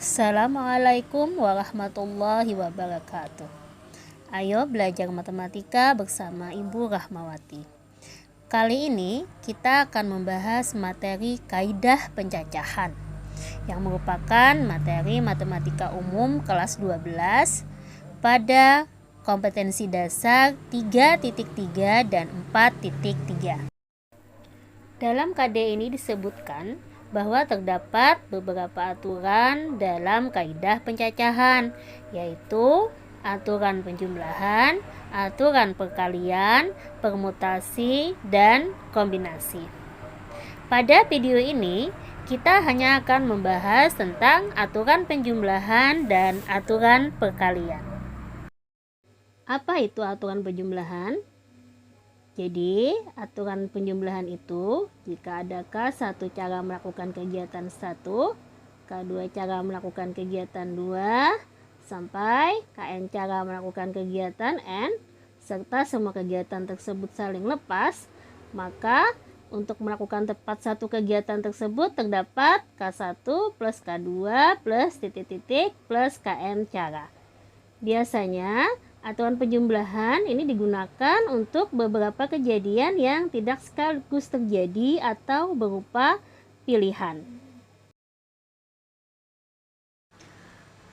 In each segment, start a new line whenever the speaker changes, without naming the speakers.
Assalamualaikum warahmatullahi wabarakatuh. Ayo belajar matematika bersama Ibu Rahmawati. Kali ini kita akan membahas materi kaidah pencacahan yang merupakan materi matematika umum kelas 12 pada kompetensi dasar 3.3 dan 4.3. Dalam KD ini disebutkan bahwa terdapat beberapa aturan dalam kaidah pencacahan, yaitu aturan penjumlahan, aturan perkalian, permutasi, dan kombinasi. Pada video ini, kita hanya akan membahas tentang aturan penjumlahan dan aturan perkalian. Apa itu aturan penjumlahan? Jadi, aturan penjumlahan itu jika ada K1 cara melakukan kegiatan 1, K2 cara melakukan kegiatan 2, sampai Kn cara melakukan kegiatan N, serta semua kegiatan tersebut saling lepas, maka untuk melakukan tepat satu kegiatan tersebut terdapat K1 plus K2 plus titik-titik plus Kn cara. Biasanya, aturan penjumlahan ini digunakan untuk beberapa kejadian yang tidak sekaligus terjadi atau berupa pilihan.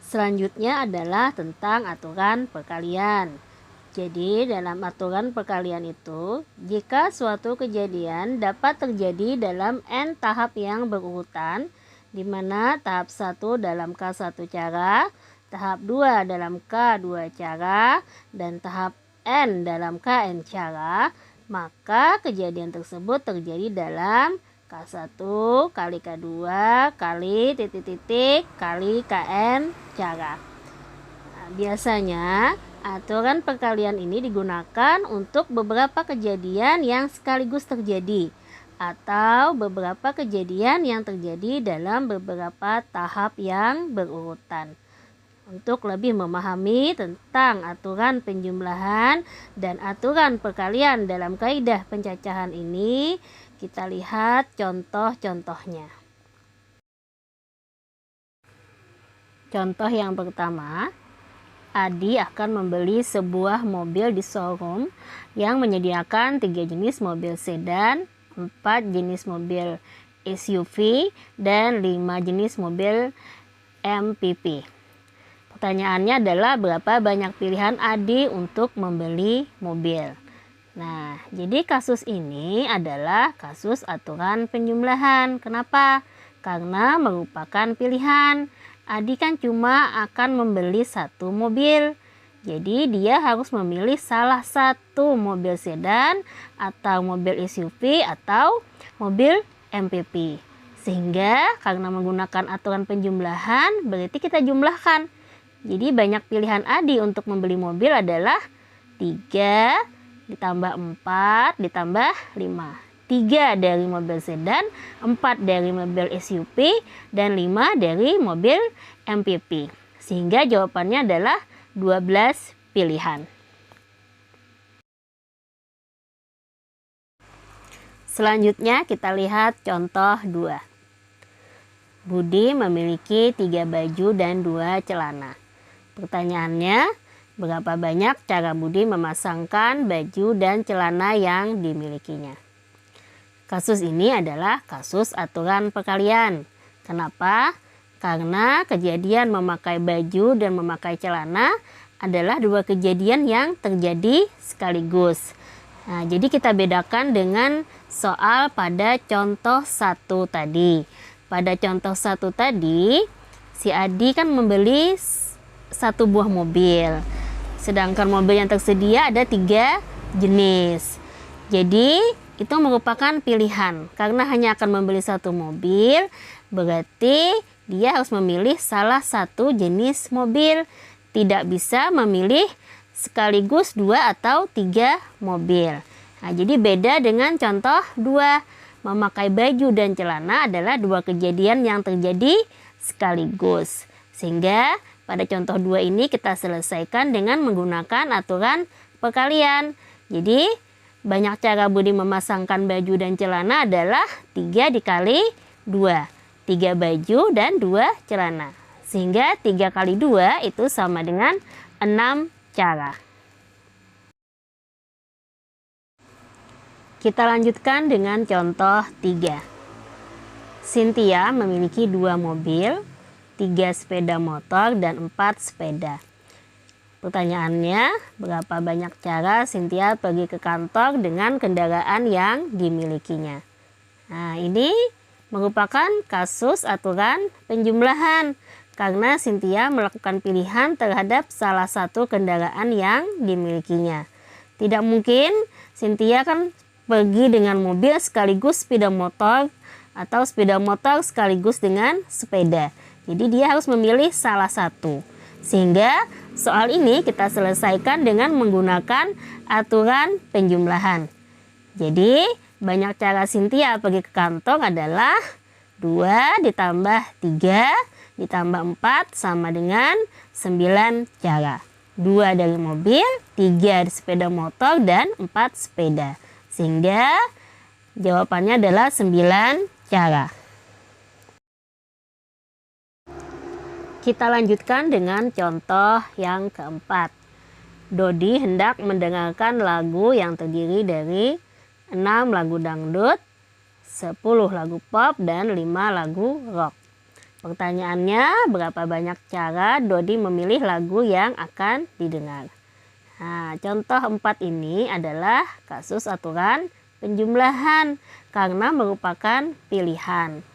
Selanjutnya adalah tentang aturan perkalian. Jadi dalam aturan perkalian itu, jika suatu kejadian dapat terjadi dalam N tahap yang berurutan, di mana tahap 1 dalam K1 cara, tahap 2 dalam K2 cara, dan tahap N dalam Kn cara, maka kejadian tersebut terjadi dalam K1 kali K2 kali titik-titik kali Kn cara. Nah, biasanya aturan perkalian ini digunakan untuk beberapa kejadian yang sekaligus terjadi atau beberapa kejadian yang terjadi dalam beberapa tahap yang berurutan. Untuk lebih memahami tentang aturan penjumlahan dan aturan perkalian dalam kaidah pencacahan ini, kita lihat contoh-contohnya. Contoh yang pertama, Adi akan membeli sebuah mobil di showroom yang menyediakan 3 jenis mobil sedan, 4 jenis mobil SUV, dan 5 jenis mobil MPV. Pertanyaannya adalah berapa banyak pilihan Adi untuk membeli mobil. Nah, jadi kasus ini adalah kasus aturan penjumlahan. Kenapa? Karena merupakan pilihan. Adi kan cuma akan membeli satu mobil. Jadi dia harus memilih salah satu mobil sedan atau mobil SUV atau mobil MPV. Sehingga karena menggunakan aturan penjumlahan berarti kita jumlahkan. Jadi banyak pilihan Adi untuk membeli mobil adalah 3 ditambah 4 ditambah 5. 3 dari mobil sedan, 4 dari mobil SUV, dan 5 dari mobil MPV. Sehingga jawabannya adalah 12 pilihan. Selanjutnya kita lihat contoh 2. Budi memiliki 3 baju dan 2 celana. Pertanyaannya, berapa banyak cara Budi memasangkan baju dan celana yang dimilikinya? Kasus ini adalah kasus aturan perkalian. Kenapa? Karena kejadian memakai baju dan memakai celana adalah 2 kejadian yang terjadi sekaligus. Nah, jadi kita bedakan dengan soal pada contoh 1 tadi. Pada contoh 1 tadi, si Adi kan membeli 1 buah mobil. Sedangkan mobil yang tersedia ada 3 jenis. Jadi itu merupakan pilihan. Karena hanya akan membeli 1 mobil, berarti dia harus memilih salah satu jenis mobil. Tidak bisa memilih sekaligus 2 atau 3 mobil. Nah, jadi beda dengan contoh 2. Memakai baju dan celana adalah 2 kejadian yang terjadi sekaligus. Sehingga pada contoh 2 ini kita selesaikan dengan menggunakan aturan perkalian. Jadi banyak cara Budi memasangkan baju dan celana adalah 3 dikali 2. 3 baju dan 2 celana. Sehingga 3 kali 2 itu sama dengan 6 cara. Kita lanjutkan dengan contoh 3. Cynthia memiliki 2 mobil, 3 sepeda motor, dan 4 sepeda. Pertanyaannya, berapa banyak cara Cynthia pergi ke kantor dengan kendaraan yang dimilikinya? Nah, ini merupakan kasus aturan penjumlahan karena Cynthia melakukan pilihan terhadap salah satu kendaraan yang dimilikinya. Tidak mungkin Cynthia kan pergi dengan mobil sekaligus sepeda motor atau sepeda motor sekaligus dengan sepeda. Jadi dia harus memilih salah satu. Sehingga soal ini kita selesaikan dengan menggunakan aturan penjumlahan. Jadi banyak cara Cynthia pergi ke kantor adalah 2 ditambah 3 ditambah 4 sama dengan 9 cara. 2 dari mobil, 3 di sepeda motor, dan 4 sepeda. Sehingga jawabannya adalah 9 cara. Kita lanjutkan dengan contoh yang keempat. Dodi hendak mendengarkan lagu yang terdiri dari 6 lagu dangdut, 10 lagu pop, dan 5 lagu rock. Pertanyaannya, berapa banyak cara Dodi memilih lagu yang akan didengar? Nah, contoh 4 ini adalah kasus aturan penjumlahan karena merupakan pilihan.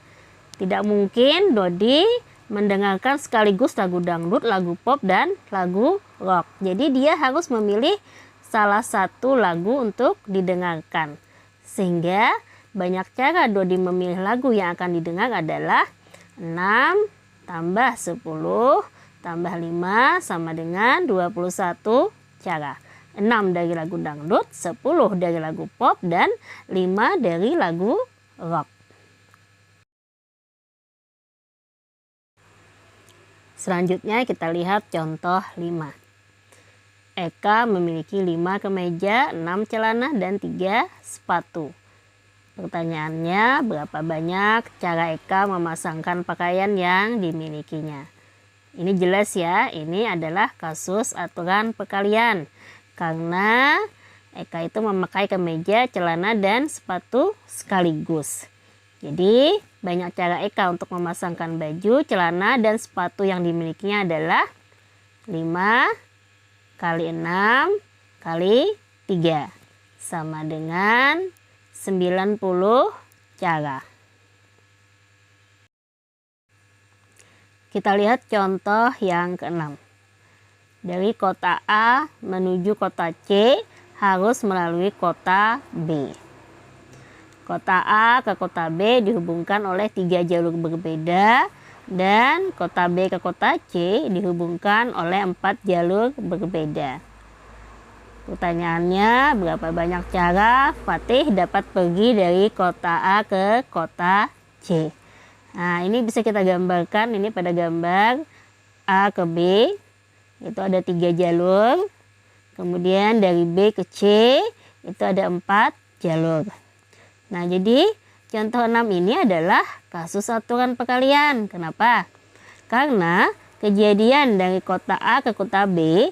Tidak mungkin Dodi mendengarkan sekaligus lagu dangdut, lagu pop, dan lagu rock. Jadi dia harus memilih salah satu lagu untuk didengarkan. Sehingga banyak cara Dodi memilih lagu yang akan didengar adalah 6 tambah 10 tambah 5 sama dengan 21 cara. 6 dari lagu dangdut, 10 dari lagu pop, dan 5 dari lagu rock. Selanjutnya kita lihat contoh 5. Eka memiliki 5 kemeja, 6 celana, dan 3 sepatu. Pertanyaannya, berapa banyak cara Eka memasangkan pakaian yang dimilikinya? Ini jelas ya, ini adalah kasus aturan perkalian. Karena Eka itu memakai kemeja, celana, dan sepatu sekaligus. Jadi, banyak cara Eka untuk memasangkan baju, celana, dan sepatu yang dimilikinya adalah 5 kali 6 kali 3. Sama dengan 90 cara. Kita lihat contoh yang ke-6. Dari kota A menuju kota C harus melalui kota B. Kota A ke kota B dihubungkan oleh 3 jalur berbeda dan kota B ke kota C dihubungkan oleh 4 jalur berbeda. Pertanyaannya, berapa banyak cara Fatih dapat pergi dari kota A ke kota C? Nah, ini bisa kita gambarkan, ini pada gambar A ke B, itu ada 3 jalur. Kemudian dari B ke C, itu ada 4 jalur. Nah, jadi contoh 6 ini adalah kasus aturan perkalian. Kenapa? Karena kejadian dari kota A ke kota B,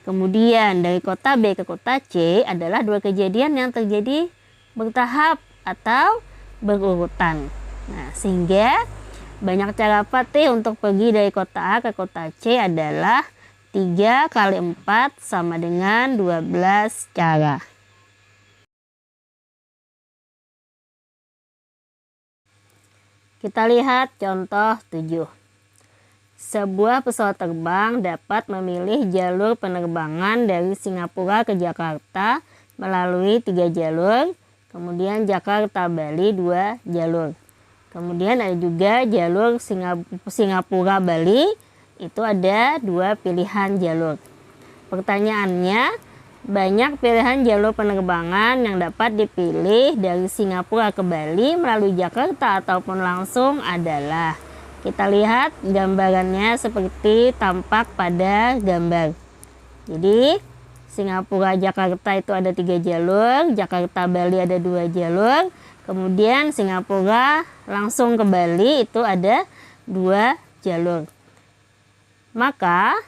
kemudian dari kota B ke kota C adalah 2 kejadian yang terjadi bertahap atau berurutan. Nah, sehingga banyak cara Fatih untuk pergi dari kota A ke kota C adalah 3 kali 4 sama dengan 12 cara. Kita lihat contoh 7. Sebuah pesawat terbang dapat memilih jalur penerbangan dari Singapura ke Jakarta melalui 3 jalur, kemudian Jakarta-Bali 2 jalur. Kemudian ada juga jalur Singapura-Bali, itu ada 2 pilihan jalur. Pertanyaannya, banyak pilihan jalur penerbangan yang dapat dipilih dari Singapura ke Bali melalui Jakarta ataupun langsung adalah. Kita lihat gambarannya seperti tampak pada gambar. Jadi Singapura Jakarta itu ada 3 jalur, Jakarta Bali ada 2 jalur, kemudian Singapura langsung ke Bali itu ada 2 jalur. Maka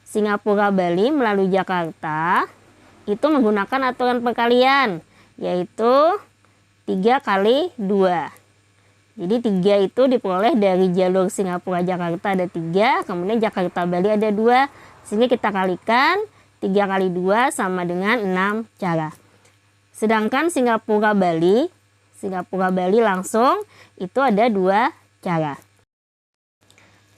Singapura Bali melalui Jakarta itu menggunakan aturan perkalian, yaitu 3 kali 2. Jadi 3 itu diperoleh dari jalur Singapura Jakarta ada 3, kemudian Jakarta Bali ada 2. Sehingga kita kalikan 3 kali 2 sama dengan 6 cara. Sedangkan Singapura Bali langsung itu ada 2 cara.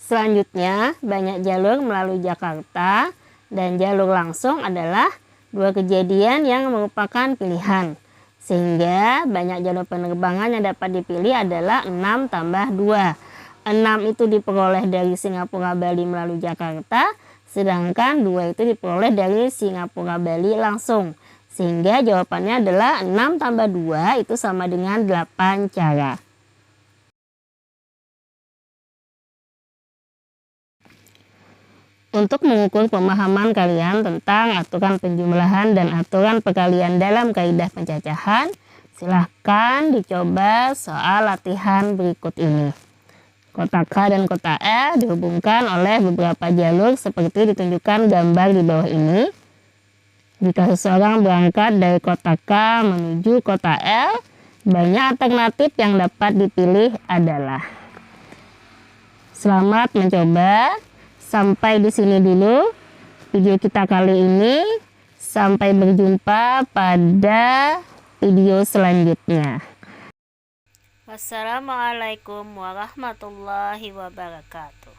Selanjutnya, banyak jalur melalui Jakarta dan jalur langsung adalah 2 kejadian yang merupakan pilihan. Sehingga banyak jalur penerbangan yang dapat dipilih adalah 6 tambah 2. 6 itu diperoleh dari Singapura Bali melalui Jakarta, sedangkan 2 itu diperoleh dari Singapura Bali langsung. Sehingga jawabannya adalah 6 tambah 2 itu sama dengan 8 cara. Untuk mengukur pemahaman kalian tentang aturan penjumlahan dan aturan perkalian dalam kaidah pencacahan, silahkan dicoba soal latihan berikut ini. Kotak K dan kotak L dihubungkan oleh beberapa jalur seperti ditunjukkan gambar di bawah ini. Jika seseorang berangkat dari kotak K menuju kotak L, banyak alternatif yang dapat dipilih adalah. Selamat mencoba. Sampai di sini dulu video kita kali ini. Sampai berjumpa pada video selanjutnya. Wassalamualaikum warahmatullahi wabarakatuh.